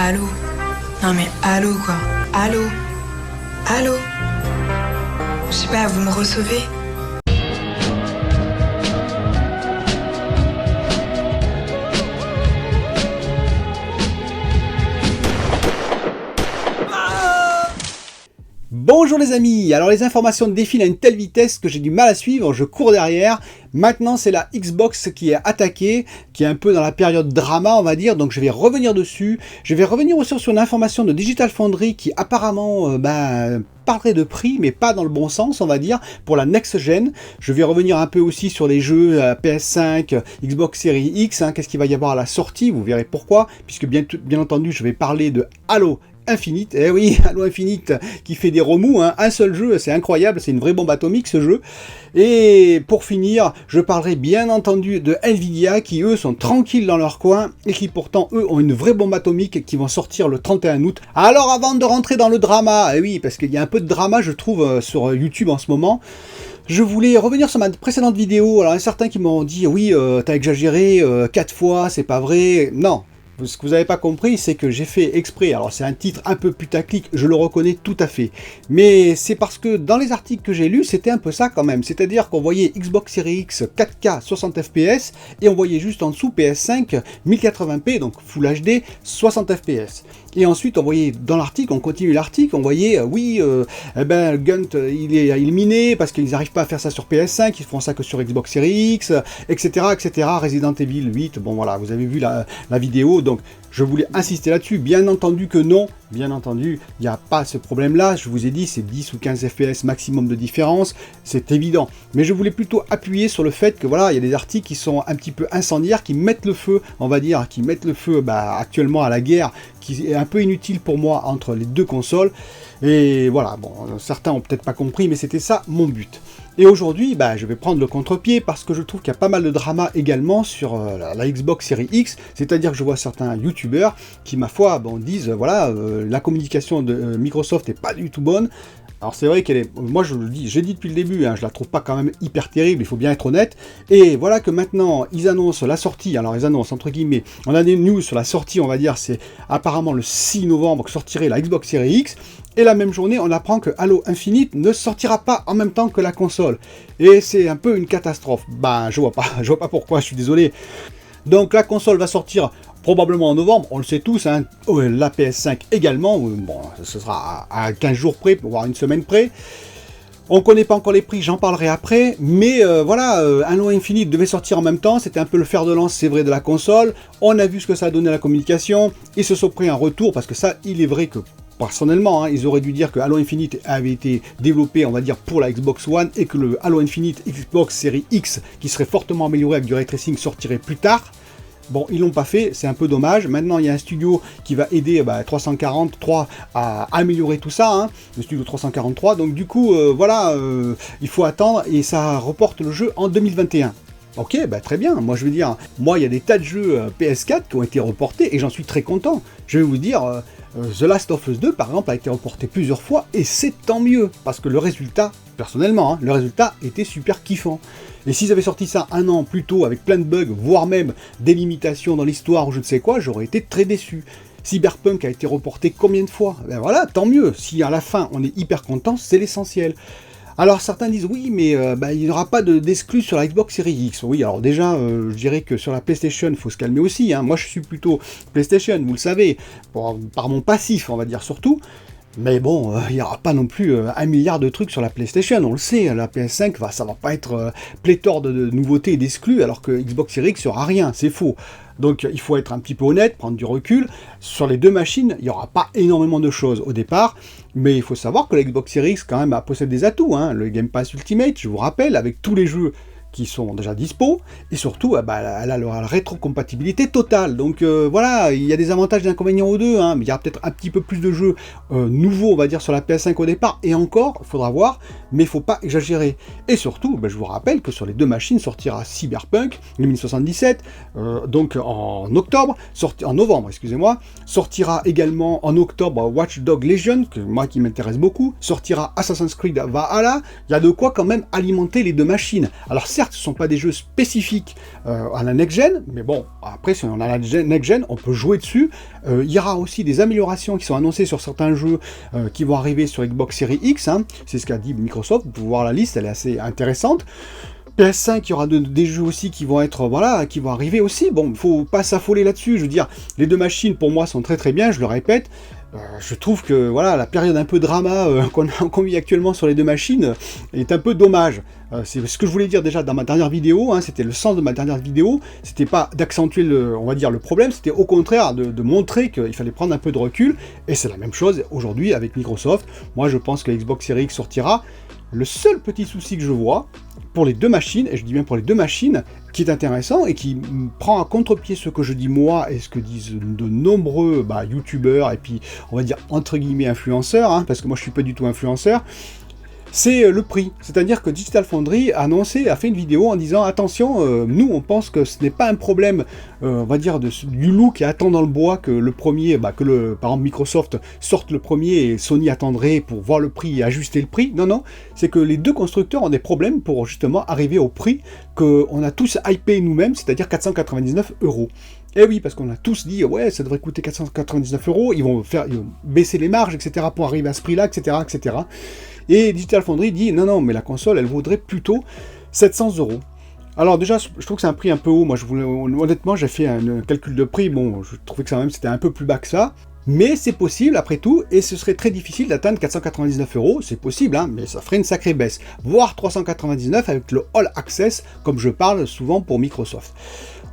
allô? Non mais allô quoi? Allô? Allô? Je sais pas, vous me recevez? Bonjour les amis, alors les informations défilent à une telle vitesse que j'ai du mal à suivre, je cours derrière. Maintenant c'est la Xbox qui est attaquée, qui est un peu dans la période drama on va dire, donc je vais revenir dessus. Je vais revenir aussi sur une information de Digital Foundry qui apparemment parlerait de prix, mais pas dans le bon sens on va dire, pour la next gen. Je vais revenir un peu aussi sur les jeux PS5, Xbox Series X, qu'est-ce qu'il va y avoir à la sortie, vous verrez pourquoi, puisque bien entendu je vais parler de Halo Infinite, eh oui, Halo Infinite qui fait des remous, un seul jeu, c'est incroyable, c'est une vraie bombe atomique ce jeu. Et pour finir, je parlerai bien entendu de Nvidia qui eux sont tranquilles dans leur coin et qui pourtant eux ont une vraie bombe atomique qui vont sortir le 31 août. Alors avant de rentrer dans le drama, eh oui, parce qu'il y a un peu de drama je trouve sur YouTube en ce moment, je voulais revenir sur ma précédente vidéo. Alors il y a certains qui m'ont dit, oui, t'as exagéré 4 fois, c'est pas vrai. Non. Ce que vous n'avez pas compris, c'est que j'ai fait exprès, alors c'est un titre un peu putaclic, je le reconnais tout à fait, mais c'est parce que dans les articles que j'ai lus, c'était un peu ça quand même, c'est-à-dire qu'on voyait Xbox Series X 4K 60 fps, et on voyait juste en dessous PS5 1080p, donc Full HD 60 fps. Et ensuite, on voyait dans l'article, on continue l'article, on voyait, Gunt, il est miné parce qu'ils n'arrivent pas à faire ça sur PS5, ils font ça que sur Xbox Series X, etc., etc. Resident Evil 8, bon voilà, vous avez vu la vidéo, donc je voulais insister là-dessus. Bien entendu que non, bien entendu, il n'y a pas ce problème-là, je vous ai dit, c'est 10 ou 15 fps maximum de différence, c'est évident. Mais je voulais plutôt appuyer sur le fait que voilà, il y a des articles qui sont un petit peu incendiaires, qui mettent le feu, on va dire, qui mettent le feu actuellement à la guerre, qui est un peu inutile pour moi entre les deux consoles. Et voilà, bon, certains ont peut-être pas compris, mais c'était ça mon but. Et aujourd'hui, je vais prendre le contre-pied parce que je trouve qu'il y a pas mal de drama également sur la Xbox Series X, c'est-à-dire que je vois certains youtubeurs qui, ma foi, disent, voilà, la communication de Microsoft est pas du tout bonne. Alors c'est vrai qu'elle est, moi je le dis, j'ai dit depuis le début, je la trouve pas quand même hyper terrible, il faut bien être honnête, et voilà que maintenant ils annoncent la sortie, alors ils annoncent entre guillemets, on a des news sur la sortie, on va dire, c'est apparemment le 6 novembre que sortirait la Xbox Series X, et la même journée on apprend que Halo Infinite ne sortira pas en même temps que la console, et c'est un peu une catastrophe, je vois pas pourquoi, je suis désolé. Donc la console va sortir probablement en novembre, on le sait tous, la PS5 également, bon, ce sera à 15 jours près, voire une semaine près. On ne connaît pas encore les prix, j'en parlerai après, mais voilà, Halo Infinite devait sortir en même temps, c'était un peu le fer de lance, c'est vrai, de la console. On a vu ce que ça a donné à la communication, ils se sont pris un retour, parce que ça, il est vrai que personnellement, ils auraient dû dire que Halo Infinite avait été développé, on va dire, pour la Xbox One, et que le Halo Infinite Xbox Series X, qui serait fortement amélioré avec du ray tracing, sortirait plus tard. Bon, ils l'ont pas fait, c'est un peu dommage. Maintenant, il y a un studio qui va aider 343 à améliorer tout ça, le studio 343. Donc du coup, il faut attendre et ça reporte le jeu en 2021. Ok, très bien. Moi, je veux dire, il y a des tas de jeux PS4 qui ont été reportés et j'en suis très content. Je vais vous dire, The Last of Us 2, par exemple, a été reporté plusieurs fois et c'est tant mieux parce que le résultat, personnellement, le résultat était super kiffant. Et s'ils avaient sorti ça un an plus tôt avec plein de bugs, voire même des limitations dans l'histoire ou je ne sais quoi, j'aurais été très déçu. Cyberpunk a été reporté combien de fois? Voilà, tant mieux. Si à la fin on est hyper content, c'est l'essentiel. Alors certains disent oui, mais il n'y aura pas d'exclus sur la Xbox Series X. Oui, alors déjà, je dirais que sur la PlayStation, il faut se calmer aussi. Moi, je suis plutôt PlayStation, vous le savez, par mon passif, on va dire surtout. Mais bon, il n'y aura pas non plus 1 milliard de trucs sur la PlayStation, on le sait, la PS5, ça va pas être pléthore de nouveautés et d'exclus, alors que Xbox Series X sera rien, c'est faux. Donc il faut être un petit peu honnête, prendre du recul. Sur les deux machines, il n'y aura pas énormément de choses au départ, mais il faut savoir que la Xbox Series X quand même possède des atouts, le Game Pass Ultimate, je vous rappelle, avec tous les jeux qui sont déjà dispo, et surtout, elle a la rétrocompatibilité totale. Donc voilà, il y a des avantages et des inconvénients aux deux, mais il y a peut-être un petit peu plus de jeux nouveaux, on va dire, sur la PS5 au départ, et encore, il faudra voir, mais il ne faut pas exagérer. Et surtout, je vous rappelle que sur les deux machines sortira Cyberpunk 2077, donc en novembre, excusez-moi, sortira également en octobre Watch Dogs Legion, qui m'intéresse beaucoup, sortira Assassin's Creed Valhalla, il y a de quoi quand même alimenter les deux machines. Alors certes, ce ne sont pas des jeux spécifiques à la next-gen, mais bon, après, si on a la next-gen, on peut jouer dessus. Il y aura aussi des améliorations qui sont annoncées sur certains jeux qui vont arriver sur Xbox Series X, hein. C'est ce qu'a dit Microsoft, vous pouvez voir la liste, elle est assez intéressante. PS5, il y aura des jeux aussi qui vont être, voilà, qui vont arriver aussi. Bon, il ne faut pas s'affoler là-dessus, je veux dire, les deux machines, pour moi, sont très très bien, je le répète. Je trouve que, voilà, la période un peu drama qu'on vit actuellement sur les deux machines est un peu dommage. C'est ce que je voulais dire déjà dans ma dernière vidéo, hein, c'était le sens de ma dernière vidéo, c'était pas d'accentuer, on va dire, le problème, c'était au contraire de montrer qu'il fallait prendre un peu de recul, et c'est la même chose aujourd'hui avec Microsoft. Moi, je pense que la Xbox Series X sortira. Le seul petit souci que je vois pour les deux machines, et je dis bien pour les deux machines, qui est intéressant et qui prend à contre-pied ce que je dis moi et ce que disent de nombreux youtubeurs et puis on va dire entre guillemets influenceurs, hein, parce que moi je suis pas du tout influenceur, c'est le prix. C'est-à-dire que Digital Foundry a fait une vidéo en disant attention, nous on pense que ce n'est pas un problème, on va dire, du loup qui attend dans le bois que le premier, par exemple Microsoft sorte le premier et Sony attendrait pour voir le prix et ajuster le prix. Non, c'est que les deux constructeurs ont des problèmes pour justement arriver au prix qu'on a tous hypé nous-mêmes, c'est-à-dire 499 €. Et oui, parce qu'on a tous dit, ouais, ça devrait coûter 499 €, ils vont baisser les marges, etc., pour arriver à ce prix-là, etc., etc. Et Digital Foundry dit, non, mais la console, elle vaudrait plutôt 700 €. Alors déjà, je trouve que c'est un prix un peu haut. Moi, honnêtement, j'ai fait un calcul de prix, bon, je trouvais que ça même c'était un peu plus bas que ça. Mais c'est possible, après tout, et ce serait très difficile d'atteindre 499 €, c'est possible, hein, mais ça ferait une sacrée baisse. Voire 399 avec le All Access, comme je parle souvent pour Microsoft.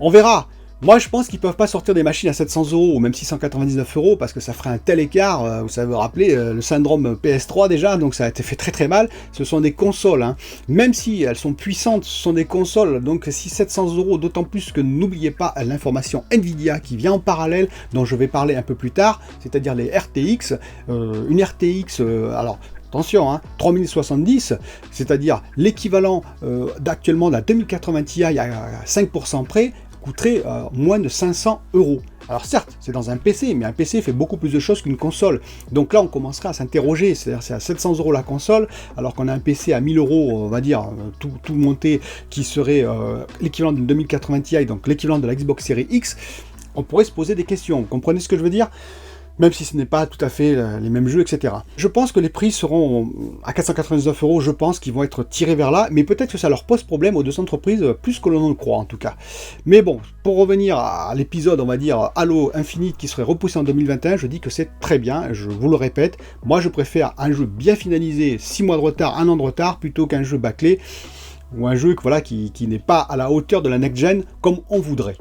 On verra. Moi, je pense qu'ils ne peuvent pas sortir des machines à 700 € ou même 699 € parce que ça ferait un tel écart. Vous savez, vous rappelez le syndrome PS3 déjà, donc ça a été fait très très mal. Ce sont des consoles, hein. Même si elles sont puissantes, ce sont des consoles. Donc si 700 €, d'autant plus que n'oubliez pas l'information Nvidia qui vient en parallèle, dont je vais parler un peu plus tard, c'est-à-dire les RTX. Une RTX, alors... Attention, hein, 3070, c'est-à-dire l'équivalent d'actuellement de la 2080 Ti à 5% près, coûterait moins de 500 €. Alors certes, c'est dans un PC, mais un PC fait beaucoup plus de choses qu'une console. Donc là, on commencera à s'interroger, c'est-à-dire c'est à 700 € la console, alors qu'on a un PC à 1000 €, on va dire, tout monté, qui serait l'équivalent d'une 2080 Ti, donc l'équivalent de la Xbox Series X, on pourrait se poser des questions. Vous comprenez ce que je veux dire ? Même si ce n'est pas tout à fait les mêmes jeux, etc. Je pense que les prix seront à 499 €, je pense qu'ils vont être tirés vers là, mais peut-être que ça leur pose problème aux deux entreprises, plus que l'on ne le croit en tout cas. Mais bon, pour revenir à l'épisode, on va dire, Halo Infinite qui serait repoussé en 2021, je dis que c'est très bien, je vous le répète, moi je préfère un jeu bien finalisé, 6 mois de retard, 1 an de retard, plutôt qu'un jeu bâclé, ou un jeu voilà, qui n'est pas à la hauteur de la next-gen comme on voudrait.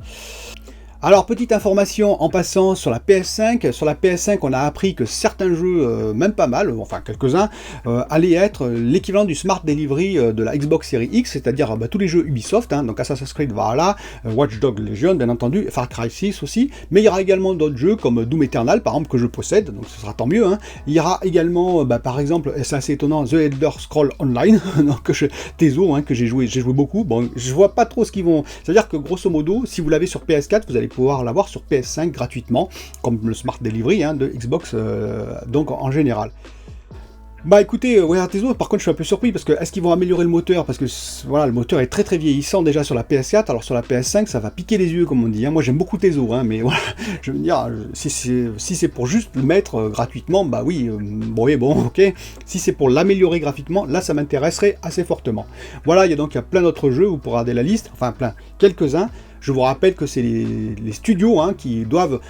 Alors, petite information en passant sur la PS5. Sur la PS5, on a appris que certains jeux, même pas mal, enfin quelques-uns, allaient être l'équivalent du Smart Delivery de la Xbox Series X, c'est-à-dire tous les jeux Ubisoft, hein, donc Assassin's Creed Valhalla, Watch Dogs Legion, bien entendu, Far Cry 6 aussi, mais il y aura également d'autres jeux comme Doom Eternal, par exemple, que je possède, donc ce sera tant mieux. Hein. Il y aura également, par exemple, c'est assez étonnant, The Elder Scrolls Online, donc Tezo, hein, que j'ai joué beaucoup. Bon, je vois pas trop ce qu'ils vont... C'est-à-dire que grosso modo, si vous l'avez sur PS4, vous allez pouvoir l'avoir sur PS5 gratuitement, comme le Smart Delivery de Xbox, donc en général. Bah écoutez, Tezo, par contre je suis un peu surpris parce que est-ce qu'ils vont améliorer le moteur, parce que voilà, le moteur est très très vieillissant déjà sur la PS4, alors sur la PS5 ça va piquer les yeux comme on dit, hein. Moi j'aime beaucoup Tezo, hein, mais voilà, je veux dire, si c'est pour juste le mettre gratuitement, bah oui, bon, ok, si c'est pour l'améliorer graphiquement, là ça m'intéresserait assez fortement. Voilà, il y a plein d'autres jeux, vous pourrez regarder la liste, enfin quelques-uns. Je vous rappelle que c'est les studios qui doivent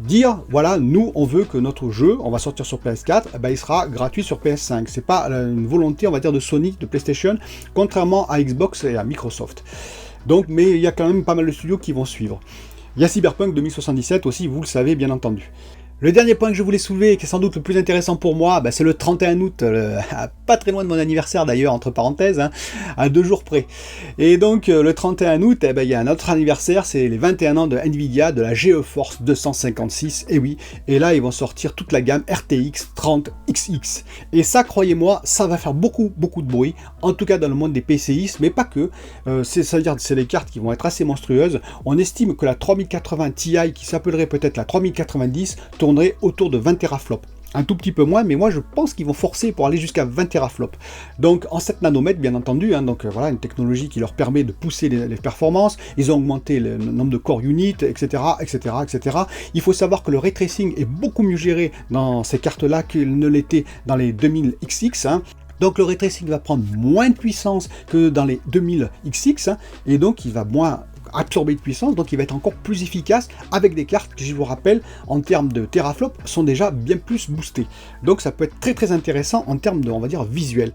dire, voilà, nous on veut que notre jeu, on va sortir sur PS4, il sera gratuit sur PS5. C'est pas une volonté, on va dire, de Sony, de PlayStation, contrairement à Xbox et à Microsoft. Donc, mais il y a quand même pas mal de studios qui vont suivre. Il y a Cyberpunk 2077 aussi, vous le savez bien entendu. Le dernier point que je voulais soulever, qui est sans doute le plus intéressant pour moi, c'est le 31 août, pas très loin de mon anniversaire d'ailleurs, entre parenthèses, hein, à 2 jours près. Et donc le 31 août, il y a un autre anniversaire, c'est les 21 ans de Nvidia, de la GeForce 256, et oui, et là ils vont sortir toute la gamme RTX 30XX. Et ça, croyez-moi, ça va faire beaucoup de bruit, en tout cas dans le monde des PCistes, mais pas que, c'est-à-dire c'est des cartes qui vont être assez monstrueuses. On estime que la 3080 Ti, qui s'appellerait peut-être la 3090, tournerait autour de 20 teraflops. un tout petit peu moins, mais moi je pense qu'ils vont forcer pour aller jusqu'à 20 teraflops. Donc en 7 nanomètres bien entendu, hein, donc voilà une technologie qui leur permet de pousser les performances, ils ont augmenté le nombre de core units, etc., etc., etc. Il faut savoir que le ray tracing est beaucoup mieux géré dans ces cartes-là qu'il ne l'était dans les 2000XX, hein. Donc le ray tracing va prendre moins de puissance que dans les 2000XX, hein, et donc il va moins absorber de puissance, donc il va être encore plus efficace avec des cartes qui, je vous rappelle, en termes de teraflops, sont déjà bien plus boostées. Donc ça peut être très très intéressant en termes de, on va dire, visuel.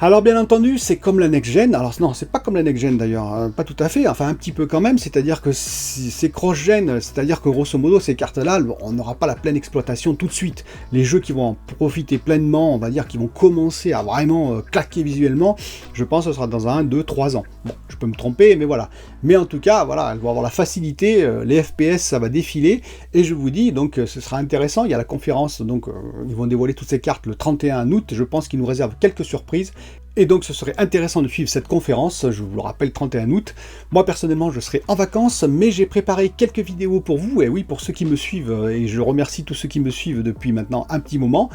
Alors bien entendu, c'est comme la next-gen, alors non, c'est pas comme la next-gen d'ailleurs, hein, pas tout à fait, enfin un petit peu quand même, c'est-à-dire que c'est cross-gen, c'est-à-dire que grosso modo, ces cartes-là, on n'aura pas la pleine exploitation tout de suite. Les jeux qui vont en profiter pleinement, on va dire, qui vont commencer à vraiment claquer visuellement, je pense que ce sera dans 1, 2, 3 ans. Bon, je peux me tromper, mais voilà. Mais en tout cas, voilà, elles vont avoir la facilité, les FPS, ça va défiler, et je vous dis, donc ce sera intéressant, il y a la conférence, donc ils vont dévoiler toutes ces cartes le 31 août, je pense qu'ils nous réservent quelques surprises. Et donc ce serait intéressant de suivre cette conférence, je vous le rappelle, 31 août. Moi personnellement je serai en vacances, mais j'ai préparé quelques vidéos pour vous, et oui, pour ceux qui me suivent, et je remercie tous ceux qui me suivent depuis maintenant un petit moment.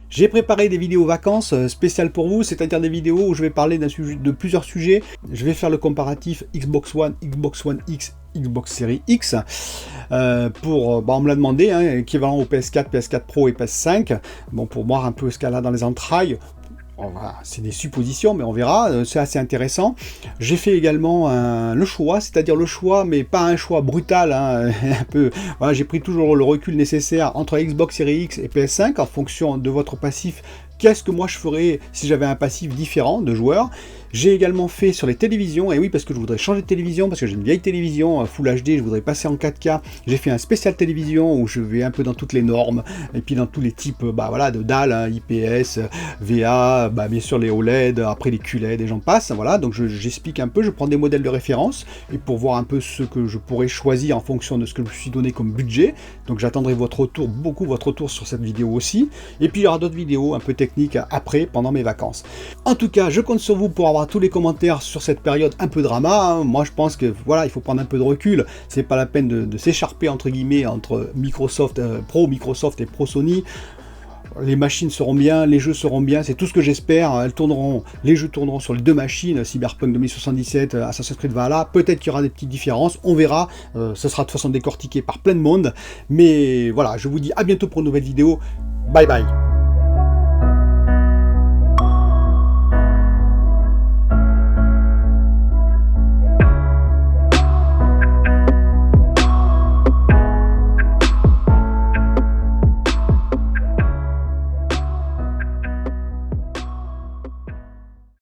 J'ai préparé des vidéos vacances spéciales pour vous, c'est-à-dire des vidéos où je vais parler de plusieurs sujets. Je vais faire le comparatif Xbox One X, Xbox Series X, on me l'a demandé, hein, équivalent au PS4, PS4 Pro et PS5, bon, pour voir un peu ce qu'elle a dans les entrailles. Voilà, c'est des suppositions, mais on verra, c'est assez intéressant. J'ai fait également le choix, c'est-à-dire le choix, mais pas un choix brutal, hein, un peu. Voilà, j'ai pris toujours le recul nécessaire entre Xbox Series X et PS5 en fonction de votre passif. Qu'est-ce que moi je ferais si j'avais un passif différent de joueur? J'ai également fait sur les télévisions, et oui, parce que je voudrais changer de télévision, parce que j'ai une vieille télévision Full HD, je voudrais passer en 4K. J'ai fait un spécial télévision où je vais un peu dans toutes les normes, et puis dans tous les types voilà, de dalles, hein, IPS, VA, bien sûr les OLED, après les QLED, et j'en passe. Voilà, donc j'explique un peu, je prends des modèles de référence, et pour voir un peu ce que je pourrais choisir en fonction de ce que je me suis donné comme budget. Donc j'attendrai votre retour, beaucoup votre retour sur cette vidéo aussi. Et puis il y aura d'autres vidéos un peu techniques après, pendant mes vacances. En tout cas, je compte sur vous pour avoir tous les commentaires sur cette période un peu drama, hein. Moi je pense que voilà, il faut prendre un peu de recul, c'est pas la peine de s'écharper entre guillemets entre Microsoft, Pro Microsoft et Pro Sony. Les machines seront bien, les jeux seront bien, c'est tout ce que j'espère. Les jeux tourneront sur les deux machines, Cyberpunk 2077, Assassin's Creed Valhalla. Peut-être qu'il y aura des petites différences, on verra. Ce sera de toute façon décortiqué par plein de monde. Mais voilà, je vous dis à bientôt pour une nouvelle vidéo. Bye bye.